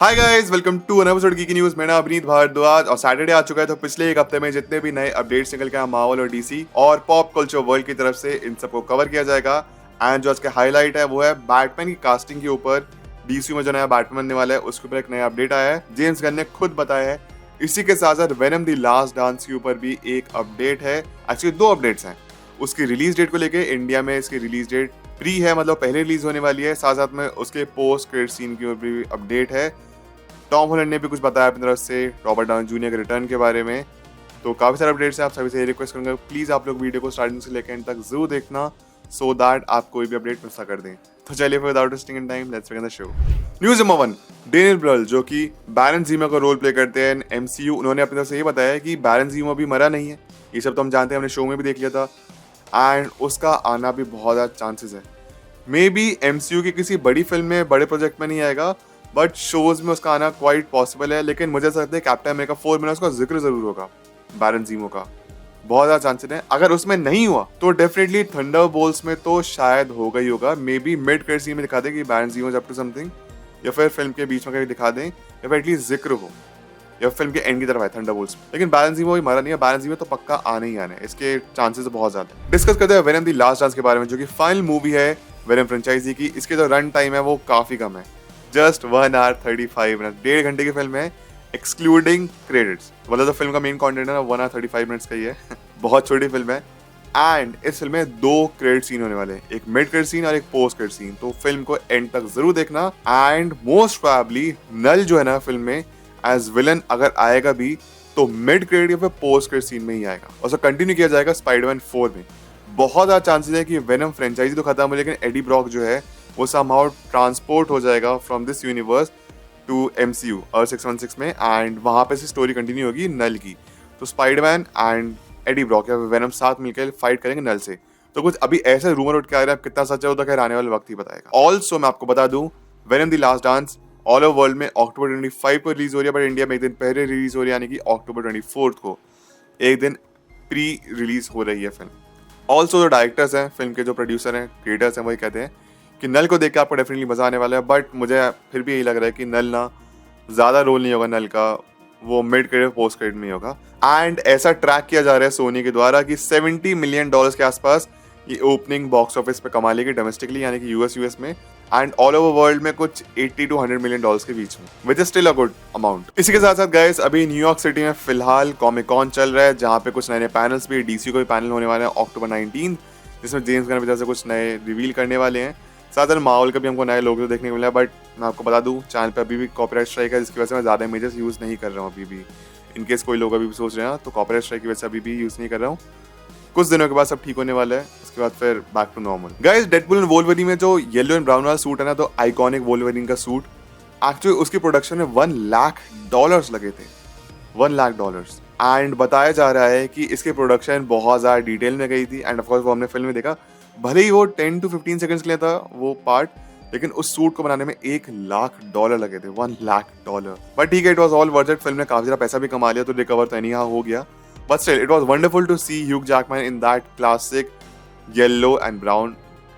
Hi guys, welcome to another episode की news. मैं नाम अभिनीत भारद्वाज और सैटरडे आ चुका है। तो पिछले एक हफ्ते में जितने भी नए अपडेट्स निकल के आए मार्वल और डीसी और पॉप कल्चर वर्ल्ड की तरफ से, इन सबको कवर किया जाएगा। एंड जो आज का हाईलाइट है वो है बैटमैन की कास्टिंग के ऊपर। डीसी में जो नया बैटमैन बनने वाला है उसके ऊपर एक नया अपडेट आया है, जेम्स गन ने खुद बताया है। इसी के साथ साथ वेनम द लास्ट डांस के ऊपर भी एक अपडेट है। एक्चुअली दो अपडेट्स हैं। उसकी रिलीज डेट को लेके इंडिया में इसकी रिलीज डेट प्री है, मतलब पहले रिलीज होने वाली है। साथ साथ में उसके पोस्ट क्रेडिट सीन की ऊपर भी अपडेट है। टॉम हॉलैंड ने भी कुछ बताया अपनी तरफ से रॉबर्ट डाउनी जूनियर के रिटर्न के बारे में। तो काफ़ी सारे अपडेट्स हैं। आप सभी से रिक्वेस्ट करूंगा, प्लीज़ आप लोग वीडियो को स्टार्टिंग से लेकर एंड तक जरूर देखना, सो दैट आप कोई भी अपडेट मिस ना कर दें। तो चलिए without wasting in time let's begin the show. News number 1, Daniel Brull जो कि बैरन ज़ीमा का रोल प्ले करते हैं एमसीयू, उन्होंने अपनी तरफ से ये बताया कि बैरन ज़ीमा भी मरा नहीं है। ये सब तो हम जानते हैं, हमने शो में भी देख लिया था। एंड उसका आना भी बहुत ज़्यादा चांसेस है। मे बी एमसीयू की किसी बड़ी फिल्म में, बड़े प्रोजेक्ट में नहीं आएगा, बट शोज में उसका आना क्वाइट पॉसिबल है। लेकिन मुझे ऐसा लगता है कैप्टन अमेरिका 4 में उसका जिक्र जरूर होगा, बैरन ज़ीमो का। बहुत ज्यादा चांसेस है। अगर उसमें नहीं हुआ तो डेफिनेटली थंडरबोल्ट्स में तो शायद होगा ही होगा। Maybe mid credit scene में दिखा दें कि Baron Zemo up to something, या फिर फिल्म के बीच में कहीं दिखा दें, या फिर एटलीस्ट जिक्र हो, या फिल्म के एंड की तरफ आए थंडरबोल्ट्स। लेकिन बैरन ज़ीमो भी मरा नहीं है, बैरन ज़ीमो तो पक्का आने ही आने, इसके चांसेस बहुत ज्यादा। डिस्कस करते हैं वेनम द लास्ट डांस के बारे में, जो कि फाइनल मूवी है वेनम फ्रेंचाइजी की। इसके जो रन टाइम है वो काफी कम है, जस्ट 1 hour 35 मिनट, 1.5 घंटे की फिल्म है एक्सक्लूडिंग क्रेडिट्स। मतलब जो फिल्म का मेन कंटेंट है ना 1 hour 35 मिनट्स का ही है। बहुत छोटी फिल्म है। एंड इस फिल्म में 2 क्रेडिट सीन होने वाले हैं, एक मिड क्रेडिट सीन और एक पोस्ट क्रेडिट सीन। तो फिल्म को एंड तक जरूर देखना। एंड मोस्ट प्रोबेबली नल जो है ना फिल्म में एज विलन अगर आएगा भी तो मिड क्रेडिट या फिर पोस्ट क्रेडिट सीन में ही आएगा, और कंटिन्यू किया जाएगा स्पाइडरमैन 4 में। बहुत ज्यादा चांसेस है कि वेनम फ्रेंचाइजी तो खत्म हो, लेकिन एडी ब्रॉक जो है वो समहाउ ट्रांसपोर्ट हो जाएगा from this universe to MCU और 616 में। एंड वहां पे से स्टोरी कंटिन्यू होगी नल की। तो स्पाइडरमैन एंड एडी ब्रॉक या वेनम साथ मिलकर फाइट करेंगे नल से। तो कुछ अभी ऐसे रूमर उठ के आ रहे हैं, कितना सच है वो तो खैर आने वाले वक्त ही बताएगा। ऑल्सो मैं आपको बता दूं, venom the last dance all over world में अक्टूबर 25 को रिलीज हो रही है, बट इंडिया में एक दिन पहले रिलीज हो रही है, यानी कि अक्टूबर 24 को एक दिन प्री रिलीज हो रही है फिल्म। ऑल्सो जो डायरेक्टर्स हैं, फिल्म के जो प्रोड्यूसर हैं, क्रिएटर्स हैं, वही कहते हैं कि नल को देख के आपको डेफिनेटली मजा आने वाला है। बट मुझे फिर भी यही लग रहा है कि नल ना ज़्यादा रोल नहीं होगा नल का, वो मिड क्रेडिट पोस्ट क्रेडिट में होगा। एंड ऐसा ट्रैक किया जा रहा है सोनी के द्वारा कि $70 मिलियन के आसपास ये ओपनिंग बॉक्स ऑफिस पे कमा लेगी डोमेस्टिकली, यानी कि यूएस में। एंड ऑल ओवर वर्ल्ड में कुछ 80 to 100 मिलियन डॉलर्स के बीच में, which is still a good amount. इसी के साथ साथ गाइस, अभी न्यूयॉर्क सिटी में फिलहाल कॉमिक कॉन चल रहा है, जहाँ पे कुछ नए नए पैनल्स भी, डीसी को भी पैनल होने वाले हैं अक्टूबर 19, जिसमें जेम्स गन की तरफ से कुछ नए रिवील करने वाले हैं। साथ ही माहौल का भी हमको नए लोग देखने को मिला। बट मैं आपको बता दूं, चैनल पे अभी भी कॉपीराइट स्ट्राइक है, जिसकी वजह से मैं ज़्यादा इमेजेस यूज़ नहीं कर रहा हूँ अभी भी। इनकेस कोई लोग अभी भी सोच रहे हैं तो कॉपीराइट स्ट्राइक की वजह से अभी भी यूज़ नहीं कर रहा हूँ। कुछ दिनों के बाद सब ठीक होने वाला है, उसके बाद फिर back to normal. Guys, Deadpool and Wolverine में जो येलो एंड ब्राउन वाला सूट है ना, तो आइकॉनिक वोल्वरिन का सूट, एक्चुअली उसकी प्रोडक्शन में $1 लाख लगे थे, $1 लाख। एंड बताया जा रहा है कि इसकी प्रोडक्शन बहुत ज़्यादा डिटेल में गई थी। एंड ऑफकोर्स वो हमने फिल्म में देखा, भले ही वो 10 to 15 सेकंड्स के लिए था वो पार्ट, लेकिन उस सूट को बनाने में $1 लाख लगे थे, $1 लाख। बट ठीक है, it was all worth it. Film ने काफी ज्यादा पैसा भी कमा लिया, तो रिकवर तो एनी हो गया। But still it was wonderful to see Hugh Jackman in that classic yellow and brown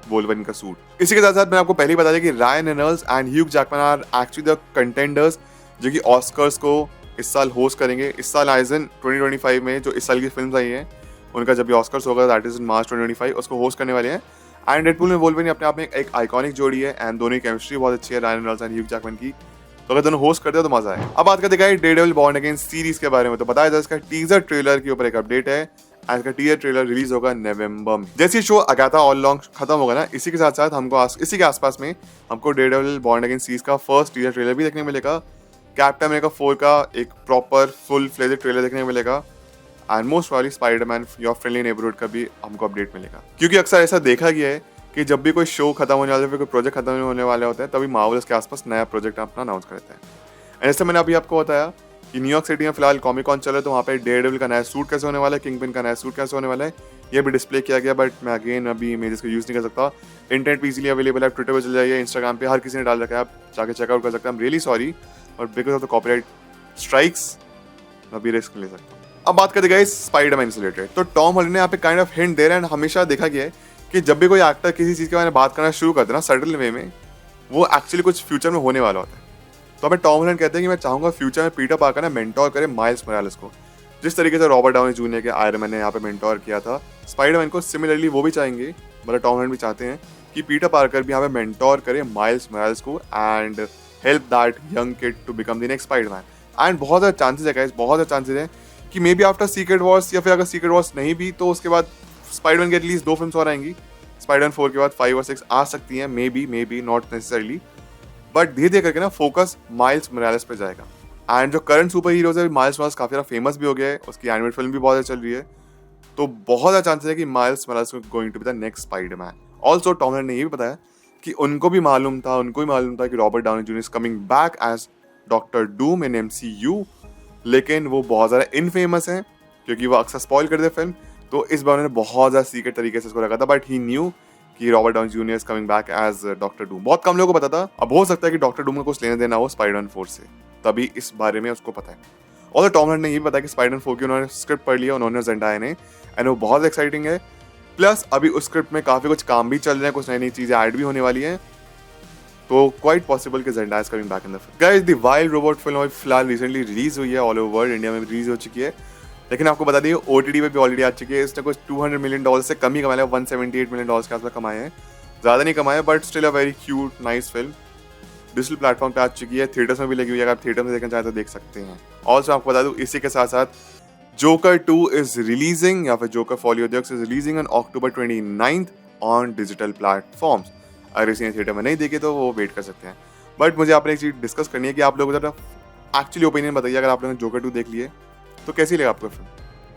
Wolverine का सूट। इसी के साथ साथ मैंने आपको पहले ही बता दिया कि Ryan Reynolds and Hugh Jackman are actually the contenders जो कि ऑस्कर्स को इस साल होस्ट करेंगे। इस साल आइजन 2025 में जो इस साल की फिल्म आई हैं, उनका जब भी ऑस्कर्स होगा, दैट इज इन मार्च 2025, उसको होस्ट करने वाले हैं। एंड डेडपूल में वोल्वरिन अपने आप में एक आइकॉनिक जोड़ी है, एंड दोनों की केमिस्ट्री बहुत अच्छी है, Ryan Reynolds and Hugh Jackman की। तो अगर दोनों होस्ट करते हो तो मजा है। अब बात करते हैं डेयरडेविल बॉर्न अगेन सीरीज के बारे में। तो बताया जाए, इसका टीजर ट्रेलर के ऊपर एक अपडेट है। इसका टीजर ट्रेलर रिलीज होगा नवंबर में। जैसे शो अगाथा ऑल लॉन्ग खत्म होगा ना, इसी के साथ साथ हमको इसी के आसपास में हमको डेयरडेविल बॉर्न अगेन सीरीज का फर्स्ट टीजर ट्रेलर भी देखने को मिलेगा। कैप्टन अमेरिका 4 का एक प्रॉपर फुल फ्लेजेड ट्रेलर देखने को मिलेगा। And most probably Spiderman your friendly neighbourhood का भी हमको अपडेट मिलेगा। क्योंकि अक्सर ऐसा देखा गया है कि जब भी कोई शो खत्म होने वाला है, कोई प्रोजेक्ट खत्म होने वाला होता है, तभी मार्वल उसके आसपास नया प्रोजेक्ट अपना अनाउंस करता है। एंड जैसे मैंने अभी आपको बताया कि न्यूयॉर्क सिटी में फिलहाल कॉमिक कॉन चल रहा है, तो वहाँ पे डेयरडेविल का नया सूट कैसे होने वाला है, किंगपिन का नया सूट कैसे होने वाला है, ये भी डिस्प्ले किया गया। बट मैं अगेन अभी इमेजेस को यूज़ नहीं कर सकता। इंटरनेट पे इजीली अवेलेबल है, ट्विटर पे चल जाइए, इंस्टाग्राम पे हर किसी ने डाल रखा है, आप जाके चेकआउट कर सकते हैं। आई एम रियली सॉरी, और because of the copyright strikes अभी रिस्क ले सकता हूँ। अब बात करते गाइस स्पाइडरमैन से रिलेटेड। तो टॉम हॉलैंड ने यहाँ पे काइंड ऑफ हिंट दे रहा है। हमेशा देखा गया है कि जब भी कोई एक्टर किसी चीज़ के बारे में बात करना शुरू करते हैं ना सटल वे में, वो एक्चुअली कुछ फ्यूचर में होने वाला होता है। तो हमें टॉम हॉलैंड कहते हैं कि मैं चाहूंगा फ्यूचर में पीटर पार्कर ना मेंटोर करे माइल्स मोरालेस को, जिस तरीके से रॉबर्ट डाउनी जूनियर के आयरन मैन ने यहाँ पे मेंटोर किया था स्पाइडरमैन को। सिमिलरली वो भी चाहेंगे, मतलब टॉम हॉलैंड भी चाहते हैं कि पीटर पार्कर भी यहाँ पे मेंटोर करे माइल्स मोरालेस को and help that young kid to become the next Spiderman. And बहुत ज़्यादा चांसेस है गाइस, बहुत ज़्यादा चांसेस है कि may be after secret Wars, या फिर अगर सीक्रेट वॉर्स नहीं भी तो उसके बाद स्पाइडरमैन की एटलीस्ट 2 फिल्म्स और आएंगी। स्पाइडरमैन 4 के बाद 5 और 6 आ सकती हैं, may be not necessarily, but धीरे धीरे करके ना फोकस माइल्स मोरालेस पे जाएगा। एंड जो करंट सुपर हीरोज है, माइल्स मोरालेस काफ़ी ज़्यादा फेमस भी हो गया है, उसकी एनिमेटेड फिल्म भी बहुत ज़्यादा चल रही है, तो बहुत ज़्यादा चांसेस है कि Miles Morales going to be the next Spiderman. Also Tom Holland ने ये भी बताया कि उनको भी मालूम था कि Robert Downey Junior is coming back as Doctor Doom in MCU, लेकिन वो बहुत ज़्यादा इनफेमस हैं क्योंकि वो अक्सर स्पॉइल कर दे फिल्म, तो इस बार उन्होंने बहुत ज़्यादा सीक्रेट तरीके से इसको रखा था, बट ही न्यू कि Robert Downey Junior is coming back as Doctor Doom. बहुत कम लोगों को पता था, अब हो सकता है कि डॉक्टर डूम को कुछ लेना देना हो स्पाइडरमैन 4 से, तभी इस बारे में उसको पता है। और टॉम हॉलैंड ने ये भी बताया कि स्पाइडरमैन 4 की उन्होंने स्क्रिप्ट पढ़ लिया, उन्होंने ज़ेंडाया ने, एंड वो बहुत एक्साइटिंग है। प्लस अभी उस स्क्रिप्ट में काफ़ी कुछ काम भी चल रहे हैं, कुछ नई नई चीज़ें ऐड भी होने वाली हैं, तो क्वाइट पॉसिबल कि ज़ेंडाया is coming back in the film. Guys the wild robot film फिलहाल रिसेंटली रिलीज हुई है, ऑल ओवर वर्ल्ड, इंडिया में रिलीज हो चुकी है, लेकिन आपको बता दें OTT पे भी ऑलरेडी आ चुकी है। इसने कुछ $200 मिलियन से कम ही कमाया, $178 मिलियन के आसपास कमाए हैं, ज़्यादा नहीं कमाए, but still a very cute nice film. Digital platform पे आ चुकी है, थिएटर्स में भी लगी हुई है, अगर आप थिएटर में देखना चाहें तो देख सकते हैं। ऑल्सो आपको बता दूं इसी के साथ साथ जोकर 2 इज रिलीजिंग, या फिर joker folio is releasing on October 29 on digital platforms. अगर इसी ने थिएटर में नहीं देखे तो वो वेट कर सकते हैं। बट मुझे आपने एक चीज़ डिस्कस करनी है कि आप लोगों का एक्चुअली ओपिनियन बताइए, अगर आप लोगों ने जोकर 2 देख लिए तो कैसी लगा आपको film?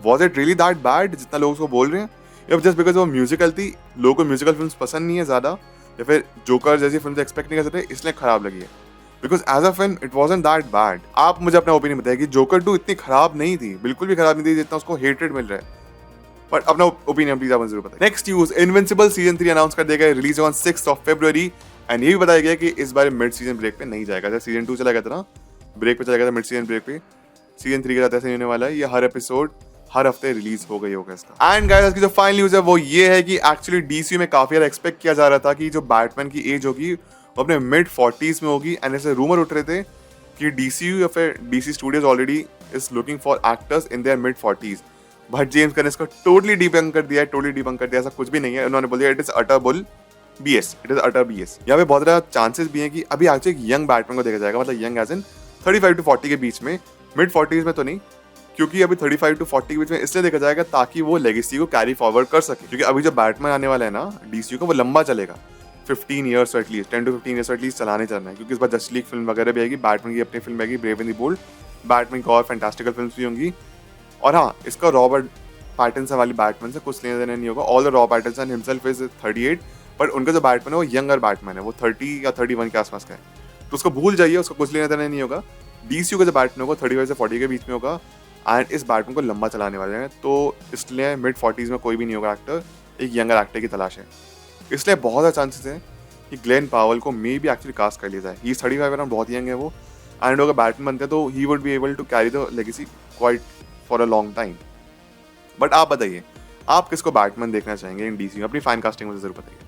Was it really that bad जितना लोग उसको बोल रहे हैं, या जस्ट बिकॉज वो म्यूजिकल थी, लोगों को म्यूजिकल फिल्म पसंद नहीं है ज़्यादा, या फिर जोकर जैसी फिल्म एक्सपेक्ट नहीं कर सकते इसलिए खराब लगी है? Because as a film it wasn't that bad. आप मुझे अपना ओपिनियन बताइए कि जोकर 2 इतनी खराब नहीं थी, बिल्कुल भी खराब नहीं थी जितना उसको हेटेड मिल रहा है, बट अपना ओपिनियन प्लीज आप जरूर बताइए। Next news, invincible season 3 announce कर दिया गया, रिलीज ऑन 6 फरवरी, एंड ये भी बताया गया कि इस बार मिड सीजन ब्रेक पे नहीं जाएगा। जैसे सीजन 2 चला गया था ना, ब्रेक पे चला गया था, मिड सीजन ब्रेक पे सीजन 3 के साथ ऐसे होने वाला है, ये हर एपिसोड हर हफ्ते रिलीज हो गई होगा इसका। एंड गाइस, आज की जो फाइनल न्यूज है वो ये है कि एक्चुअली डीसी में काफी ज्यादा एक्सपेक्ट किया जा रहा था कि जो बैटमैन की एज होगी वो अपने मिड 40s में होगी, एंड ऐसे रूमर उठ रहे थे कि डीसीयू या फिर DC studios already is looking for actors in their mid 40s, but James Gunn ने इसको टोटली डिबंक कर दिया, ऐसा कुछ भी नहीं है। उन्होंने बोल दिया it is utter BS, it is utter BS। यहाँ पे बहुत ज़्यादा चांसेस भी हैं कि अभी एक्चुअली एक यंग बैटमैन को देखा जाएगा, मतलब यंग एज इन 35 to 40 के बीच में, मिड 40s में तो नहीं, क्योंकि अभी 35 to 40 के बीच में इसलिए देखा जाएगा ताकि वो लेगेसी को कैरी फॉरवर्ड कर सके, क्योंकि अभी जो बैटमैन आने वाला है ना डीसी को, वो लंबा चलेगा, 15 years at least, 10 to 15 years at least चलाने चलना है, क्योंकि इस बार जस्टिस लीग फिल्म वगैरह भी आएगी, बैटमैन की अपनी फिल्म आएगी Brave and the Bold, Batman की और फैंटास्टिकल फिल्म भी होंगी, और हाँ इसका रॉबर्ट पैटिंसन वाली बैटमैन से कुछ लेना देना नहीं होगा। All the Robert Pattinson himself is 38, but उनका जो बैटमैन है वो यंगर बैटमैन है, वो 30 या 31 के आसपास का है, तो उसको भूल जाइए, उसको कुछ लेना देना नहीं होगा। डीसीयू का जो बैटमैन होगा 35 से 40 के बीच में होगा, एंड इस बैटमैन को लंबा चलाने वाले हैं, तो इसलिए मिड 40s में कोई भी नहीं होगा एक्टर, एक यंगर एक्टर की तलाश है। इसलिए बहुत ज़्यादा चांसेस है कि ग्लेन पावल को मे भी एक्चुअली कास्ट कर लिया जाए। ही 35 अराउंड, बहुत यंग है वो, एंड अगर बैटमैन बनते हैं तो he would be able to carry the legacy quite for a long time. But आप बताइए, आप किसको बैटमैन देखना चाहेंगे इन डीसी में? अपनी फाइन कास्टिंग मुझे जरूर बताइए।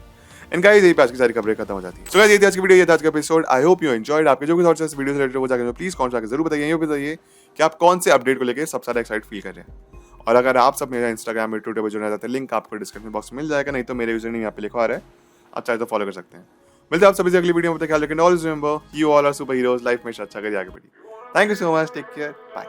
एंड गाइस, यही पे आज की सारी खबरें खत्म हो जाती है। सो गाइस, ये थी आज की वीडियो, ये था आज का episode. I hope you enjoyed. आपके जो भी थॉट्स इस वीडियो से रिलेटेड हो जाकर प्लीज कमेंट करके जरूर बताइए। ये बताइए कि आप कौन से अपडेट को लेकर सबसे ज्यादा एक्साइट फील कर रहे हैं, और अगर आप सब मेरा इंस्टाग्राम में ट्विटर पर जुड़ना चाहते हैं, लिंक आपको डिस्क्रिप्शन बॉक्स में मिल जाएगा, नहीं तो मेरे यूजर नेम यहाँ पे लिखा आ रहा है, आप चाहे तो फॉलो कर सकते हैं। मिलते हैं आप सभी से अगली वीडियो में, ख्याल रखें। Always remember, you all are super heroes, life में अच्छा करिए, आगे बढ़िए। Thank you so much, take care, bye.